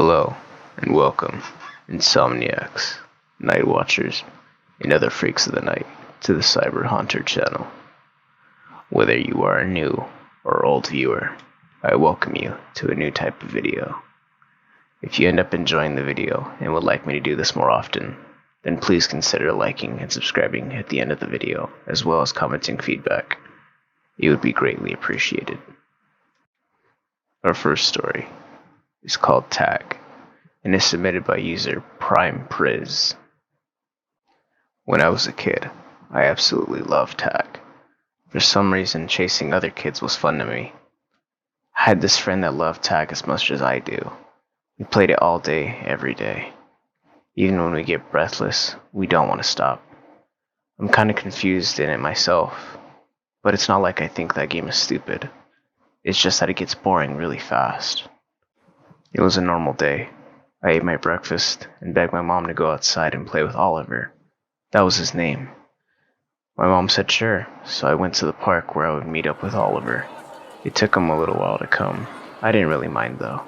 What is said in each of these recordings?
Hello, and welcome, insomniacs, night watchers, and other freaks of the night, to the Cyber Hunter channel. Whether you are a new or old viewer, I welcome you to a new type of video. If you end up enjoying the video and would like me to do this more often, then please consider liking and subscribing at the end of the video, as well as commenting feedback. It would be greatly appreciated. Our first story is called Tag, and is submitted by user PrimePriz. When I was a kid, I absolutely loved tag. For some reason, chasing other kids was fun to me. I had this friend that loved tag as much as I do. We played it all day, every day. Even when we get breathless, we don't want to stop. I'm kind of confused in it myself, but it's not like I think that game is stupid. It's just that it gets boring really fast. It was a normal day. I ate my breakfast and begged my mom to go outside and play with Oliver. That was his name. My mom said sure, so I went to the park where I would meet up with Oliver. It took him a little while to come. I didn't really mind though.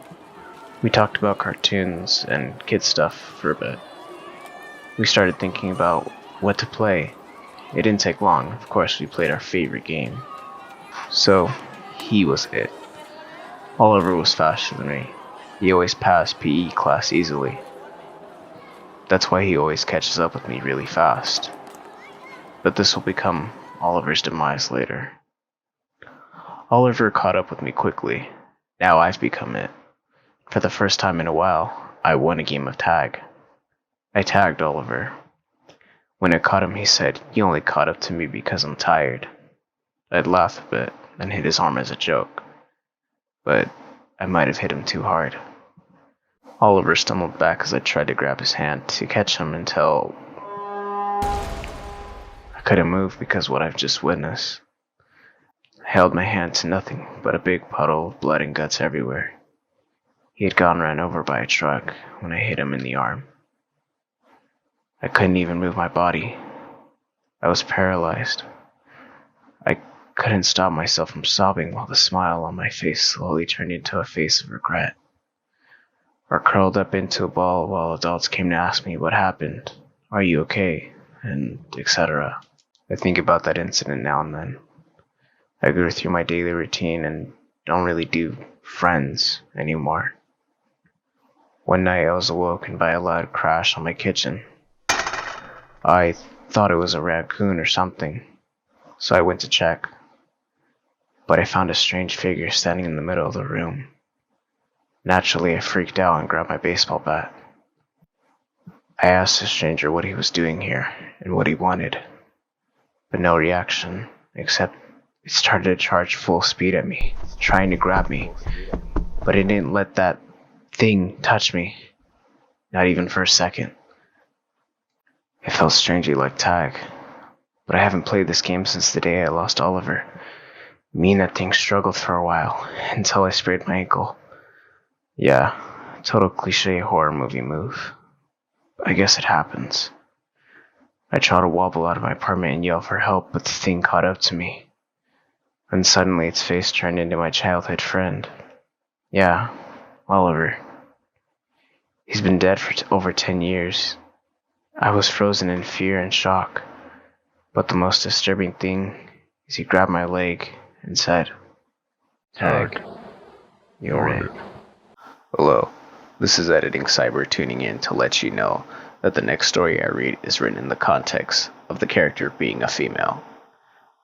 We talked about cartoons and kid stuff for a bit. We started thinking about what to play. It didn't take long. Of course, we played our favorite game. So, he was it. Oliver was faster than me. He always passed PE class easily. That's why he always catches up with me really fast. But this will become Oliver's demise later. Oliver caught up with me quickly. Now I've become it. For the first time in a while, I won a game of tag. I tagged Oliver. When I caught him, he said, "You only caught up to me because I'm tired." I'd laugh a bit and hit his arm as a joke. But I might have hit him too hard. Oliver stumbled back as I tried to grab his hand to catch him until I couldn't move because of what I've just witnessed. I held my hand to nothing but a big puddle of blood and guts everywhere. He had gotten run over by a truck when I hit him in the arm. I couldn't even move my body. I was paralyzed. I couldn't stop myself from sobbing while the smile on my face slowly turned into a face of regret. Or curled up into a ball while adults came to ask me what happened, "Are you okay?" and etc. I think about that incident now and then. I go through my daily routine and don't really do friends anymore. One night I was awoken by a loud crash on my kitchen. I thought it was a raccoon or something, so I went to check. But I found a strange figure standing in the middle of the room. Naturally, I freaked out and grabbed my baseball bat. I asked the stranger what he was doing here and what he wanted, but no reaction, except it started to charge full speed at me, trying to grab me, but it didn't let that thing touch me, not even for a second. It felt strangely like tag, but I haven't played this game since the day I lost Oliver. Me and that thing struggled for a while, until I sprained my ankle. Yeah, total cliche horror movie move. I guess it happens. I tried to wobble out of my apartment and yell for help, but the thing caught up to me. And suddenly its face turned into my childhood friend. Yeah, Oliver. He's been dead for over 10 years. I was frozen in fear and shock. But the most disturbing thing is he grabbed my leg and said, "Tag, you're in." Hello, this is Editing Cyber tuning in to let you know that the next story I read is written in the context of the character being a female.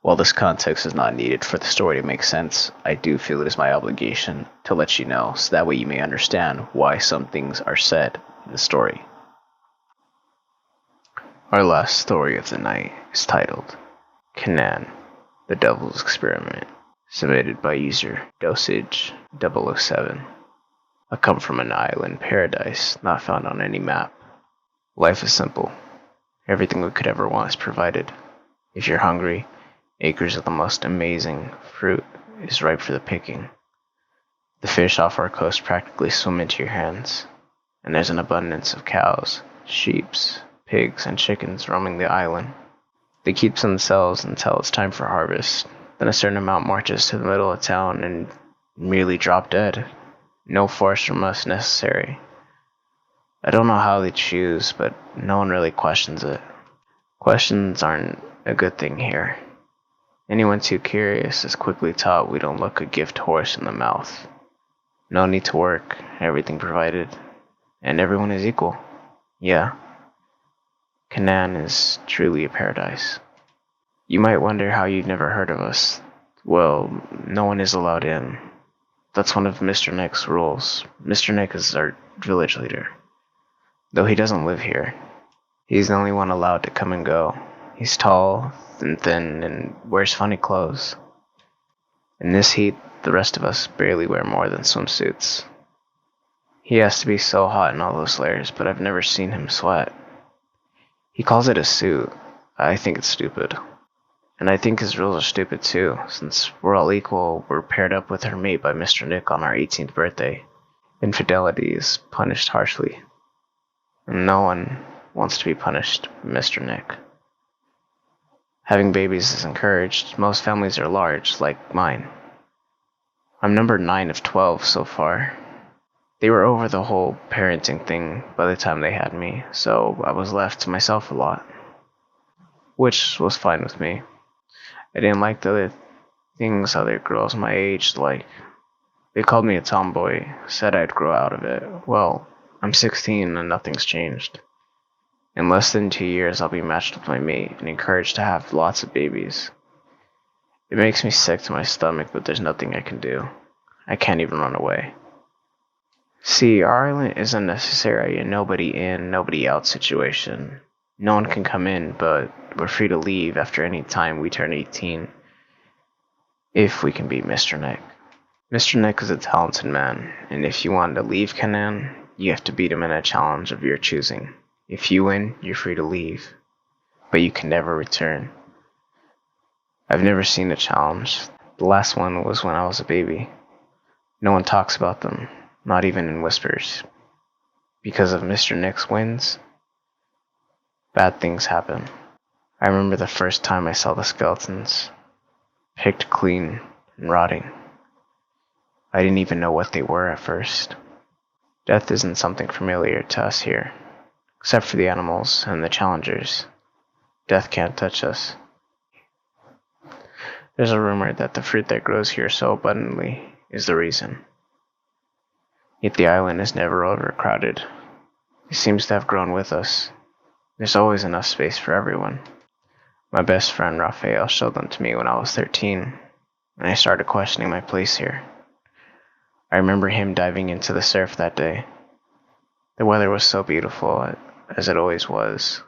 While this context is not needed for the story to make sense, I do feel it is my obligation to let you know so that way you may understand why some things are said in the story. Our last story of the night is titled Canaan, the Devil's Experiment, submitted by user Dosage007. I come from an island paradise not found on any map. Life is simple. Everything we could ever want is provided. If you're hungry, acres of the most amazing fruit is ripe for the picking. The fish off our coast practically swim into your hands, and there's an abundance of cows, sheep, pigs, and chickens roaming the island. They keep to themselves until it's time for harvest. Then a certain amount marches to the middle of town and merely drop dead. No force from us necessary. I don't know how they choose, but no one really questions it. Questions aren't a good thing here. Anyone too curious is quickly taught we don't look a gift horse in the mouth. No need to work, everything provided, and everyone is equal. Yeah, Canaan is truly a paradise. You might wonder how you've never heard of us. Well, no one is allowed in. That's one of Mr. Nick's rules. Mr. Nick is our village leader. Though he doesn't live here, he's the only one allowed to come and go. He's tall and thin and wears funny clothes. In this heat, the rest of us barely wear more than swimsuits. He has to be so hot in all those layers, but I've never seen him sweat. He calls it a suit. I think it's stupid. And I think his rules are stupid too, since we're all equal, we're paired up with her mate by Mr. Nick on our 18th birthday. Infidelity is punished harshly. And no one wants to be punished, Mr. Nick. Having babies is encouraged. Most families are large, like mine. I'm number 9 of 12 so far. They were over the whole parenting thing by the time they had me, so I was left to myself a lot. Which was fine with me. I didn't like the other things other girls my age like. They called me a tomboy, said I'd grow out of it. Well, I'm 16 and nothing's changed. In less than 2 years, I'll be matched with my mate and encouraged to have lots of babies. It makes me sick to my stomach, but there's nothing I can do. I can't even run away. See, our island is unnecessary a nobody in, nobody out situation. No one can come in, but we're free to leave after any time we turn 18. If we can beat Mr. Nick. Mr. Nick is a talented man, and if you want to leave Canaan, you have to beat him in a challenge of your choosing. If you win, you're free to leave, but you can never return. I've never seen a challenge. The last one was when I was a baby. No one talks about them, not even in whispers. Because of Mr. Nick's wins, bad things happen. I remember the first time I saw the skeletons, picked clean and rotting. I didn't even know what they were at first. Death isn't something familiar to us here. Except for the animals and the challengers. Death can't touch us. There's a rumor that the fruit that grows here so abundantly is the reason. Yet the island is never overcrowded. It seems to have grown with us. There's always enough space for everyone. My best friend Raphael showed them to me when I was 13, and I started questioning my place here. I remember him diving into the surf that day. The weather was so beautiful, as it always was.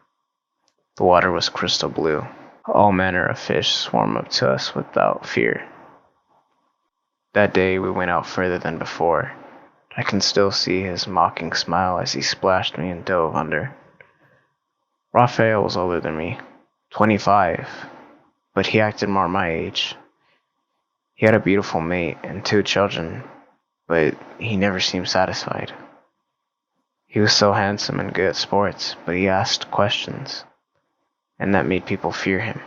The water was crystal blue. All manner of fish swam up to us without fear. That day we went out further than before. I can still see his mocking smile as he splashed me and dove under. Raphael was older than me, 25, but he acted more my age. He had a beautiful mate and 2 children, but he never seemed satisfied. He was so handsome and good at sports, but he asked questions, and that made people fear him.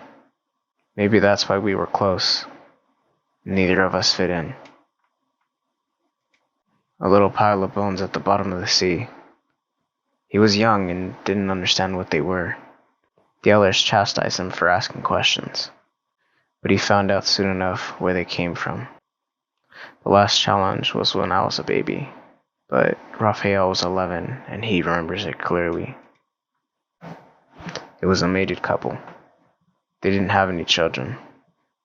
Maybe that's why we were close. Neither of us fit in. A little pile of bones at the bottom of the sea. He was young and didn't understand what they were. The elders chastised him for asking questions, but he found out soon enough where they came from. The last challenge was when I was a baby, but Raphael was 11 and he remembers it clearly. It was a mated couple. They didn't have any children.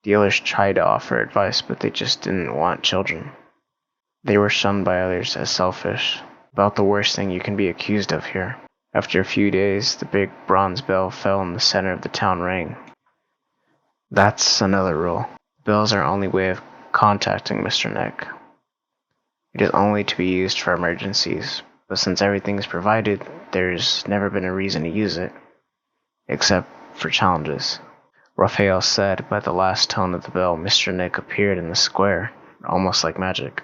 The elders tried to offer advice, but they just didn't want children. They were shunned by others as selfish, about the worst thing you can be accused of here. After a few days, the big bronze bell fell in the center of the town rang. That's another rule. Bells are our only way of contacting Mr. Nick. It is only to be used for emergencies, but since everything is provided, there's never been a reason to use it, except for challenges. Raphael said by the last tone of the bell, Mr. Nick appeared in the square, almost like magic.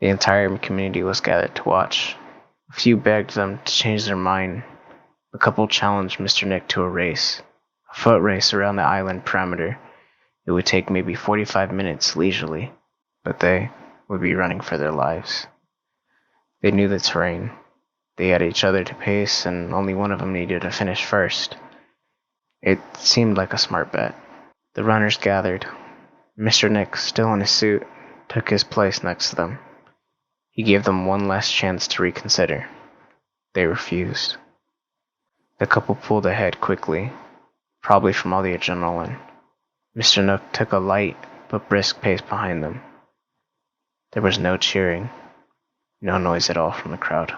The entire community was gathered to watch. A few begged them to change their mind. A couple challenged Mr. Nick to a race, a foot race around the island perimeter. It would take maybe 45 minutes leisurely, but they would be running for their lives. They knew the terrain. They had each other to pace, and only one of them needed to finish first. It seemed like a smart bet. The runners gathered. Mr. Nick, still in his suit, took his place next to them. He gave them one last chance to reconsider. They refused. The couple pulled ahead quickly, probably from all the adrenaline. Mr. Nook took a light but brisk pace behind them. There was no cheering, no noise at all from the crowd.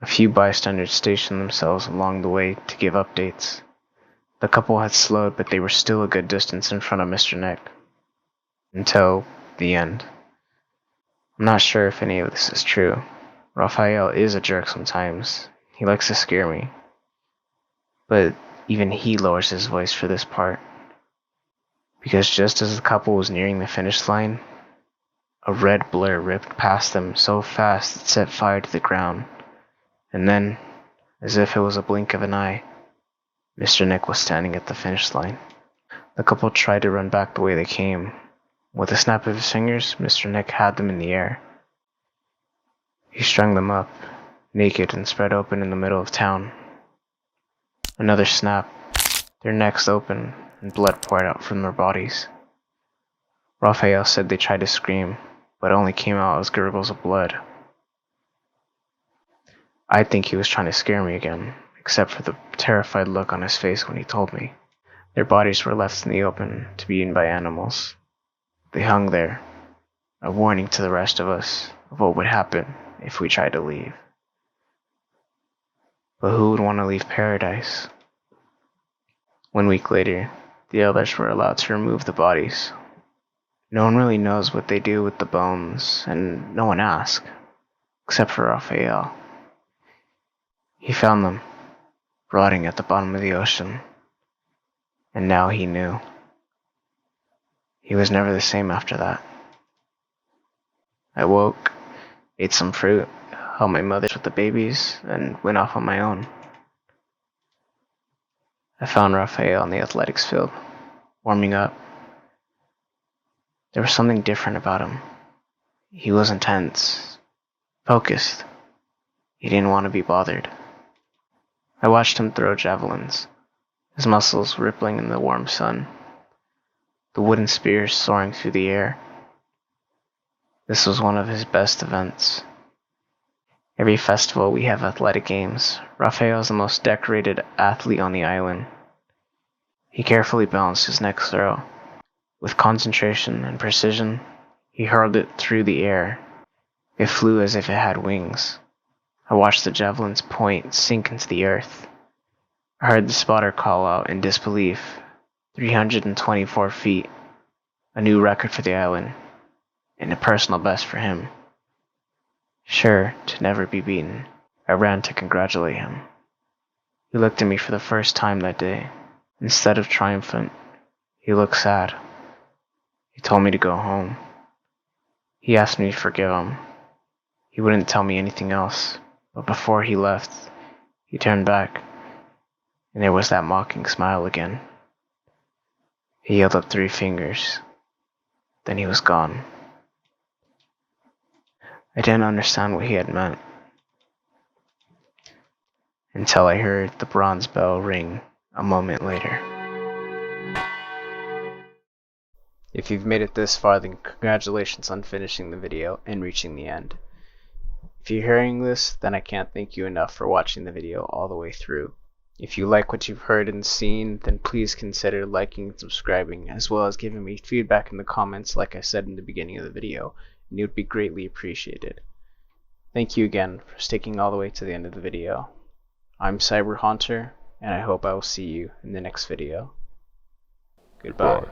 A few bystanders stationed themselves along the way to give updates. The couple had slowed, but they were still a good distance in front of Mr. Nick. Until the end. I'm not sure if any of this is true. Raphael is a jerk sometimes. He likes to scare me. But even he lowers his voice for this part. Because just as the couple was nearing the finish line, a red blur ripped past them so fast it set fire to the ground. And then, as if it was a blink of an eye, Mr. Nick was standing at the finish line. The couple tried to run back the way they came. With a snap of his fingers, Mr. Nick had them in the air. He strung them up, naked and spread open in the middle of town. Another snap, their necks open, and blood poured out from their bodies. Raphael said they tried to scream, but only came out as gurgles of blood. I think he was trying to scare me again, except for the terrified look on his face when he told me. Their bodies were left in the open to be eaten by animals. They hung there, a warning to the rest of us of what would happen if we tried to leave. But who would want to leave paradise? 1 week later, the others were allowed to remove the bodies. No one really knows what they do with the bones, and no one asks, except for Raphael. He found them, rotting at the bottom of the ocean, and now he knew. He was never the same after that. I woke, ate some fruit, helped my mother with the babies, and went off on my own. I found Raphael on the athletics field, warming up. There was something different about him. He was intense, focused. He didn't want to be bothered. I watched him throw javelins, his muscles rippling in the warm sun, the wooden spears soaring through the air. This was one of his best events. Every festival we have athletic games. Raphael is the most decorated athlete on the island. He carefully balanced his next throw. With concentration and precision, he hurled it through the air. It flew as if it had wings. I watched the javelin's point sink into the earth. I heard the spotter call out in disbelief. 324 feet, a new record for the island, and a personal best for him. Sure to never be beaten, I ran to congratulate him. He looked at me for the first time that day. Instead of triumphant, he looked sad. He told me to go home. He asked me to forgive him. He wouldn't tell me anything else, but before he left, he turned back, and there was that mocking smile again. He held up 3 fingers. Then he was gone. I didn't understand what he had meant until I heard the bronze bell ring a moment later. If you've made it this far, then congratulations on finishing the video and reaching the end. If you're hearing this, then I can't thank you enough for watching the video all the way through. If you like what you've heard and seen, then please consider liking and subscribing, as well as giving me feedback in the comments like I said in the beginning of the video, and it would be greatly appreciated. Thank you again for sticking all the way to the end of the video. I'm Cyber Haunter, and I hope I will see you in the next video. Goodbye.